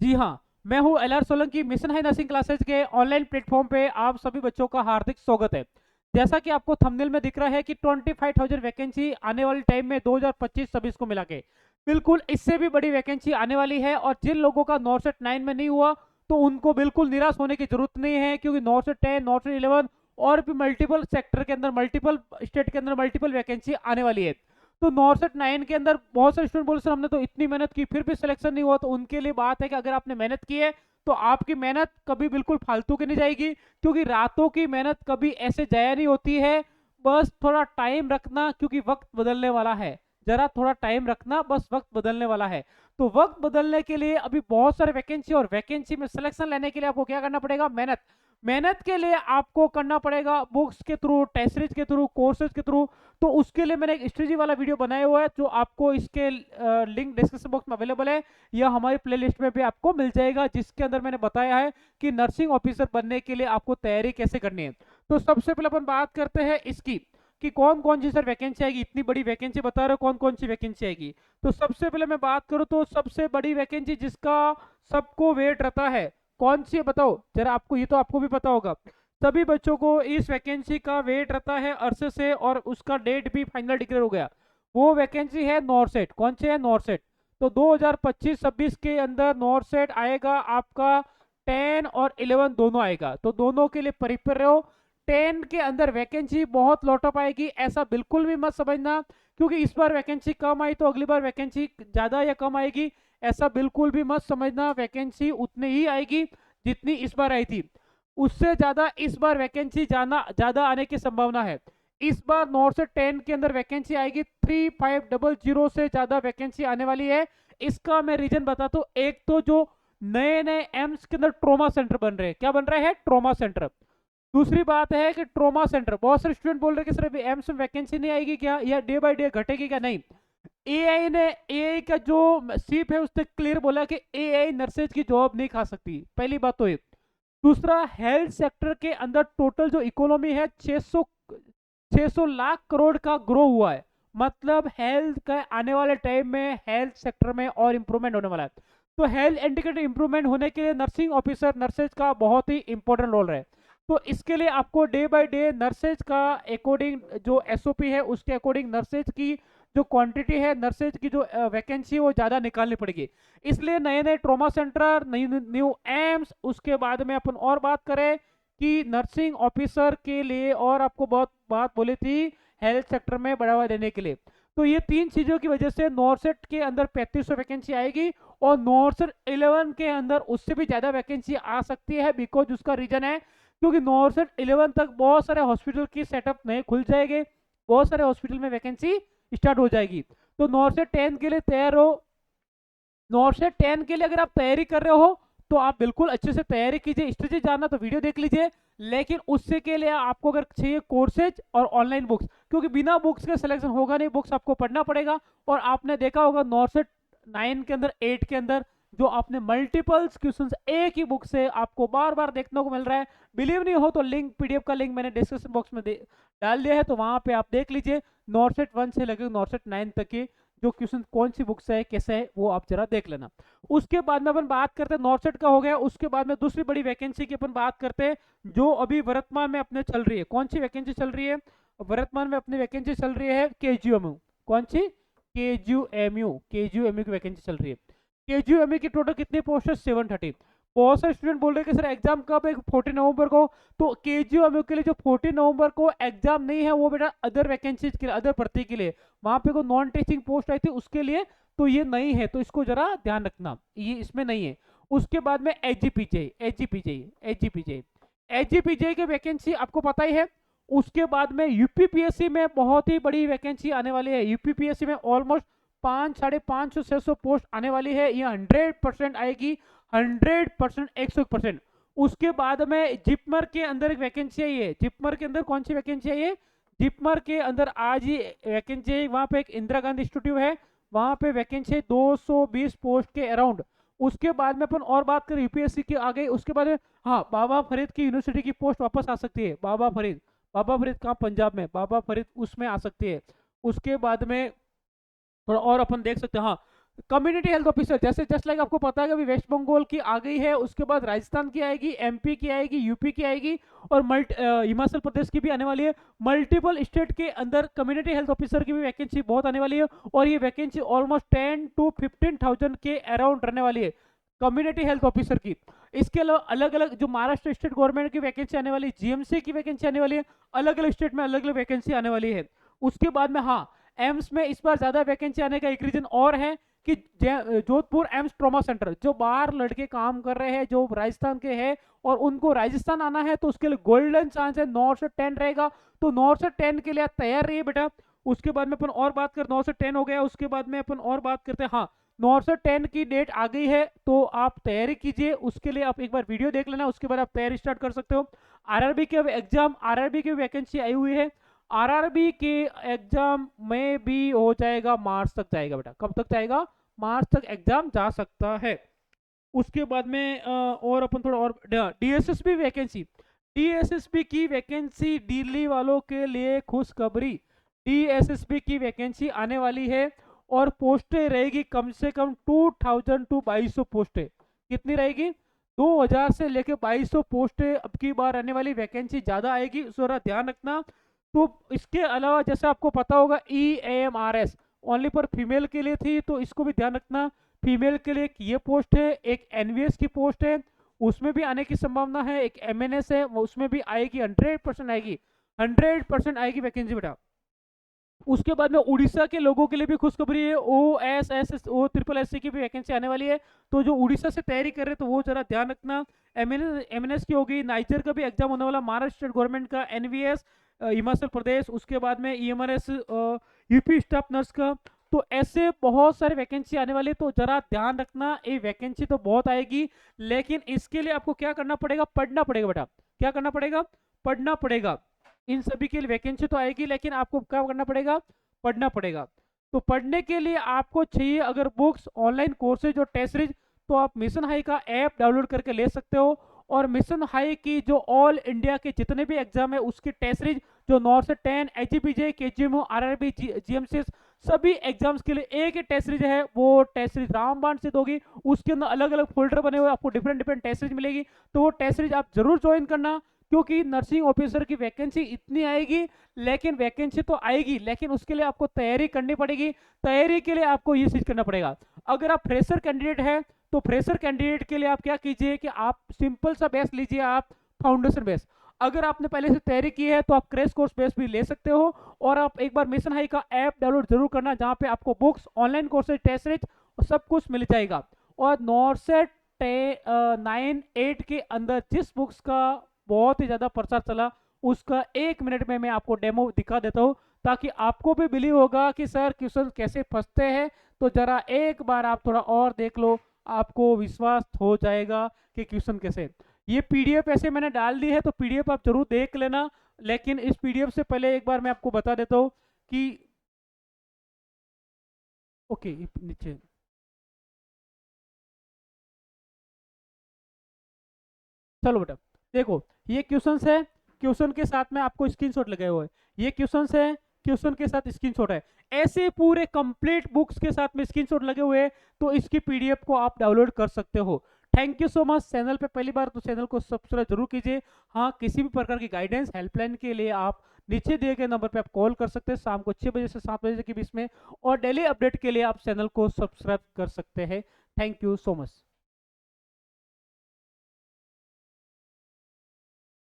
जी हाँ, मैं हूँ LR Solanki. Mission high nursing classes के ऑनलाइन प्लेटफॉर्म पे आप सभी बच्चों का हार्दिक स्वागत है। जैसा कि आपको थंबनेल में दिख रहा है कि 25,000 वैकेंसी आने वाले टाइम में 2025-26 को मिला के बिल्कुल इससे भी बड़ी वैकेंसी आने वाली है। और जिन लोगों का नॉर्सेट 9 में नहीं हुआ तो उनको बिल्कुल निराश होने की जरूरत नहीं है, क्योंकि नॉर्सेट 10, नॉर्सेट 11 और भी मल्टीपल सेक्टर के अंदर, मल्टीपल स्टेट के अंदर मल्टीपल वैकेंसी आने वाली है। तो नॉर्सेट 9 के अंदर बहुत सारे स्टूडेंट बोले सर हमने तो इतनी मेहनत की फिर भी सिलेक्शन नहीं हुआ। तो उनके लिए बात है कि अगर आपने मेहनत की है तो आपकी मेहनत कभी बिल्कुल फालतू की नहीं जाएगी, क्योंकि रातों की मेहनत कभी ऐसे जाया नहीं होती है। बस थोड़ा टाइम रखना, क्योंकि वक्त बदलने वाला है। जरा थोड़ा टाइम रखना, बस वक्त बदलने वाला है। तो वक्त बदलने के लिए अभी बहुत सारे वैकेंसी, और वैकेंसी में सिलेक्शन लेने के लिए आपको क्या करना पड़ेगा? मेहनत। मेहनत के लिए आपको करना पड़ेगा बुक्स के थ्रू, टेस्ट सीरीज के थ्रू, कोर्सेज के थ्रू। तो उसके लिए मैंने एक स्ट्रेटजी वाला वीडियो बनाया हुआ है, जो आपको इसके लिंक डिस्क्रिप्शन बॉक्स में अवेलेबल है, या हमारी प्लेलिस्ट में भी आपको मिल जाएगा, जिसके अंदर मैंने बताया है कि नर्सिंग ऑफिसर बनने के लिए आपको तैयारी कैसे करनी है। तो सबसे पहले अपन बात करते हैं इसकी कि कौन कौन सी सर वैकेंसी आएगी। इतनी बड़ी वैकेंसी बता रहे हो, कौन कौन सी वैकेंसी आएगी? तो सबसे पहले मैं बात करूं तो सबसे बड़ी वैकेंसी जिसका सबको वेट रहता है, कौन सी है बताओ जरा? आपको ये तो आपको भी पता होगा, सभी बच्चों को इस वैकेंसी का वेट रहता है अरसे से, और उसका डेट भी फाइनल डिक्लेयर हो गया। वो वैकेंसी है नॉर्सेट। कौन सी है? नॉर्सेट। तो 2025-26 के अंदर नॉर्सेट आएगा आपका, 10 और 11 दोनों आएगा। तो दोनों के लिए प्रिपेयर रहो। 10 के अंदर वैकेंसी बहुत लौट पाएगी, ऐसा बिल्कुल भी मत समझना, क्योंकि इस बार वैकेंसी कम आई तो अगली बार वैकेंसी ज्यादा या कम आएगी, ऐसा बिल्कुल भी मत समझना। वैकेंसी उतनी ही आएगी जितनी इस बार आई थी, उससे ज्यादा इस बार वैकेंसी जाना ज्यादा आने की संभावना है। इस बार नॉर्थ से 10 के अंदर वैकेंसी आएगी 3500 से ज्यादा वैकेंसी आने वाली है। इसका मैं रीजन बताता हूँ। एक तो जो नए नए एम्स के अंदर ट्रोमा सेंटर बन रहे हैं, क्या बन रहे हैं? Trauma centre. दूसरी बात है कि ट्रोमा सेंटर, बहुत सारे स्टूडेंट बोल रहे हैं कि सर एम्स में वैकेंसी नहीं आएगी क्या, या डे बाय डे घटेगी क्या? नहीं। एआई का जो सीप है उसने क्लियर बोला कि एआई नर्सेज की जॉब नहीं खा सकती। पहली बात तो ये। दूसरा, हेल्थ सेक्टर के अंदर टोटल जो इकोनॉमी है 600 लाख करोड़ का ग्रो हुआ है। मतलब हेल्थ का आने वाले टाइम में हेल्थ सेक्टर में और इंप्रूवमेंट होने वाला है। तो हेल्थ इंडिकेटर इंप्रूवमेंट होने के लिए नर्सिंग ऑफिसर, नर्सेज का बहुत ही इंपॉर्टेंट रोल है। तो इसके लिए आपको डे बाय डे नर्सेज का अकॉर्डिंग जो एसओपी है उसके अकॉर्डिंग नर्सेज की जो क्वांटिटी है, नर्सेज की जो वैकेंसी है वो ज़्यादा निकालनी पड़ेगी। इसलिए नए नए trauma centre, new new AIIMS, उसके बाद में अपन और बात करें कि नर्सिंग ऑफिसर के लिए, और आपको बहुत बात बोली थी हेल्थ सेक्टर में बढ़ावा देने के लिए। तो ये तीन चीज़ों की वजह से नॉर्सेट के अंदर 3500 वैकेंसी आएगी, और नॉर्सेट 11 के अंदर उससे भी ज़्यादा वैकेंसी आ सकती है। बिकॉज उसका रीजन है क्योंकि नॉर्सेट 11 तक बहुत सारे हॉस्पिटल की सेटअप नए खुल जाएंगे, बहुत सारे हॉस्पिटल में वैकेंसी स्टार्ट हो जाएगी। तो नॉर्सेट 10 के लिए तैयार हो। नॉर्सेट 10 के लिए अगर आप तैयारी कर रहे हो तो आप बिल्कुल अच्छे से तैयारी कीजिए। स्ट्रेटेजी जानना तो वीडियो देख लीजिए, लेकिन उससे के लिए आपको अगर चाहिए कोर्सेज और ऑनलाइन बुक्स, क्योंकि बिना बुक्स के सिलेक्शन होगा नहीं, बुक्स आपको पढ़ना पड़ेगा। और आपने देखा होगा नॉर्सेट 9 के अंदर, 8 के अंदर जो आपने मल्टीपल क्वेश्चन एक ही बुक से आपको बार बार देखने को मिल रहा है। बिलीव नहीं हो तो लिंक, पीडीएफ का लिंक मैंने डिस्क्रिप्शन बॉक्स में डाल दिया है, तो वहां पे आप देख लीजिए। नॉर्सेट 1 से लेकर नॉर्सेट 9 तक की जो क्वेश्चन कौन सी बुक से है, कैसे है, वो आप जरा देख लेना। उसके बाद में अपन बात करते हैं, नॉर्सेट का हो गया। उसके बाद में दूसरी बड़ी वैकेंसी की अपन बात करते हैं, जो अभी वर्तमान में अपने चल रही है। कौन सी वैकेंसी चल रही है वर्तमान में? अपनी वैकेंसी चल रही है केजीएमयू। कौन सी? केजीएमयू की वैकेंसी चल रही है। केजीएमयू की टोटल कितनी पोस्ट है? 730। बहुत सारे स्टूडेंट बोल रहे हैं कि सर एग्जाम कब है? 14 नवंबर को। तो केजीएमयू के लिए जो 14 नवंबर को एग्जाम नहीं है, वो बेटा अदर वैकेंसीज के लिए, अदर भर्ती के लिए, वहां पे को नॉन टीचिंग पोस्ट आई थी उसके लिए। तो ये नहीं है, तो इसको जरा ध्यान रखना, ये इसमें नहीं है। उसके बाद में एचजीपीजे की वैकेंसी आपको पता ही है। उसके बाद में यूपीपीएससी में बहुत ही बड़ी वैकेंसी आने वाली है। यूपीपीएससी में ऑलमोस्ट 500-550 पोस्ट आने वाली है। ये 100% आएगी, 100%, 100%। उसके बाद में जिपमर के अंदर एक वैकेंसी आई है। जिपमर के अंदर कौन सी वैकेंसी आई है? जिपमर के अंदर आज ही वैकेंसी है। वहां पे एक इंदिरा गांधी इंस्टीट्यूट है, वहां पे वैकेंसी है 220 पोस्ट के अराउंड। उसके बाद में अपन और बात करें यूपीएससी की आ गई। उसके बाद में हाँ, बाबा फरीद की यूनिवर्सिटी की पोस्ट वापस आ सकती है। बाबा फरीद कहाँ? पंजाब में बाबा फरीद, उसमें आ सकती है। उसके बाद में थोड़ा और अपन देख सकते हैं। हाँ, कम्युनिटी हेल्थ ऑफिसर, जैसे जस्ट लाइक आपको पता है कि अभी वेस्ट बंगाल की आ गई है, उसके बाद राजस्थान की आएगी, एमपी की आएगी, यूपी की आएगी, और हिमाचल प्रदेश की भी आने वाली है। मल्टीपल स्टेट के अंदर कम्युनिटी हेल्थ ऑफिसर की भी वैकेंसी बहुत आने वाली है, और ये वैकेंसी ऑलमोस्ट 10 to 15,000 के अराउंड रहने वाली है कम्युनिटी हेल्थ ऑफिसर की। इसके अलावा अलग अलग जो महाराष्ट्र स्टेट गवर्नमेंट की वैकेंसी आने वाली है, जीएमसी की वैकेंसी आने वाली है, अलग अलग स्टेट में अलग अलग वैकेंसी आने वाली है। उसके बाद में हाँ, एम्स में इस बार ज्यादा वैकेंसी आने का एक रीजन और है कि जोधपुर एम्स ट्रॉमा सेंटर, जो बाहर लड़के काम कर रहे हैं जो राजस्थान के हैं और उनको राजस्थान आना है, तो उसके लिए गोल्डन चांस है, 9 से 10 रहेगा। तो 9 से 10 के लिए तैयार रहिए बेटा। उसके बाद में अपन और बात कर, 9 से 10 हो गया, उसके बाद में अपन और बात करते हैं। हाँ, 9 से 10 की डेट आ गई है, तो आप तैयारी कीजिए। उसके लिए आप एक बार वीडियो देख लेना, उसके बाद आप तैयारी स्टार्ट कर सकते हो। आरआरबी के एग्जाम, आरआरबी की वैकेंसी आई हुई है। आरआरबी के एग्जाम में भी हो जाएगा, मार्च तक जाएगा बेटा। कब तक जाएगा? मार्च तक एग्जाम जा सकता है। उसके बाद में और अपन थोड़ा और, डीएसएसबी वैकेंसी, डीएसएसबी की वैकेंसी दिल्ली वालों के लिए खुशखबरी। डीएसएसबी की वैकेंसी आने वाली है और पोस्टें रहेगी कम से कम 2000 टू 2200 पोस्टें। कितनी रहेगी? 2000 से लेकर 2200 पोस्टें अब की बार आने वाली, वैकेंसी ज़्यादा आएगी, थोड़ा ध्यान रखना। तो इसके अलावा जैसे आपको पता होगा EAMRS ओनली पर फीमेल के लिए थी, तो इसको भी ध्यान रखना। फीमेल के लिए एक ये पोस्ट है, एक एनवीएस की पोस्ट है, उसमें भी आने की संभावना है। एक एमएनएस है, उसमें भी आएगी, 100% आएगी, 100% आएगी वैकेंसी बेटा। उसके बाद में उड़ीसा के लोगों के लिए भी खुशखबरी है, OSSO SSS की भी वैकेंसी आने वाली है। तो जो उड़ीसा से तैयारी कर रहे हैं तो वो जरा ध्यान रखना। एमएनएस की होगी। नाइजर का भी एग्जाम होने वाला, महाराष्ट्र स्टेट गवर्नमेंट का, एनवीएस हिमाचल प्रदेश, उसके बाद में EMRS यूपी स्टाफ नर्स का। तो ऐसे बहुत सारे वैकेंसी आने वाली, तो जरा ध्यान रखना। ये वैकेंसी तो बहुत आएगी, लेकिन इसके लिए आपको क्या करना पड़ेगा? पढ़ना पड़ेगा बेटा। क्या करना पड़ेगा? पढ़ना पड़ेगा। इन सभी के लिए वैकेंसी तो आएगी, लेकिन आपको क्या करना पड़ेगा? पढ़ना पड़ेगा। तो पढ़ने के लिए आपको चाहिए अगर बुक्स, ऑनलाइन कोर्सेज और टेस्ट सीरीज, तो आप मिशन हाई का ऐप डाउनलोड करके ले सकते हो। और मिशन हाई की जो ऑल इंडिया के जितने भी एग्जाम है उसकी टेस्ट सीरीज, जो 9 से 10 HGPJ, KGMO, RRB, GMC, सभी एग्जाम्स के लिए एक ही टेस्ट सीरीज है, वो टेस्ट सीरीज रामबाण से दोगी। उसके अंदर अलग अलग फोल्डर बने हुए, आपको डिफरेंट डिफरेंट टेस्ट सीरीज मिलेगी। तो वो टेस्ट सीरीज आप जरूर ज्वाइन करना, क्योंकि नर्सिंग ऑफिसर की वैकेंसी इतनी आएगी। लेकिन वैकेंसी तो आएगी, लेकिन उसके लिए आपको तैयारी करनी पड़ेगी। तैयारी के लिए आपको ये चीज करना पड़ेगा। अगर आप फ्रेशर कैंडिडेट है, तो फ्रेशर कैंडिडेट के लिए आप क्या कीजिए कि आप सिंपल सा बेस लीजिए, आप फाउंडेशन बेस। अगर आपने पहले से तैयारी की है तो आप क्रैश कोर्स बेस भी ले सकते हो। और आप एक बार मिशन हाई का ऐप डाउनलोड जरूर करना, जहां पे आपको books, online courses, test series और सब कुछ मिल जाएगा। और 9 से 9 8 के अंदर जिस बुक्स का बहुत ही ज्यादा प्रचार चला, उसका 1 मिनट में मैं आपको डेमो दिखा देता हूँ, ताकि आपको भी बिलीव होगा कि सर क्वेश्चन कैसे फंसते हैं। तो जरा एक बार आप थोड़ा और देख लो, आपको विश्वास हो जाएगा कि क्वेश्चन कैसे। ये पीडीएफ ऐसे मैंने डाल दी है, तो पीडीएफ आप जरूर देख लेना। लेकिन इस पीडीएफ से पहले एक बार मैं आपको बता देता हूँ कि ओके, नीचे चलो बेटा, देखो ये क्वेश्चंस है, क्वेश्चन के साथ में आपको स्क्रीनशॉट लगे हुए हैं। ये क्वेश्चंस है, क्वेश्चन के साथ स्क्रीनशॉट है। ऐसे पूरे कंप्लीट बुक्स के साथ में स्क्रीनशॉट लगे हुए हैं, तो इसकी पीडीएफ को आप डाउनलोड कर सकते हो। Thank you so much. Channel पे पहली बार तो चैनल को सब्सक्राइब जरूर कीजिए। हाँ, किसी भी प्रकार की गाइडेंस, हेल्पलाइन के लिए आप नीचे दिए गए नंबर पे आप कॉल कर सकते हैं, शाम को 6 बजे से 7 बजे के बीच में। और डेली अपडेट के लिए आप चैनल को सब्सक्राइब कर सकते हैं। Thank you so much.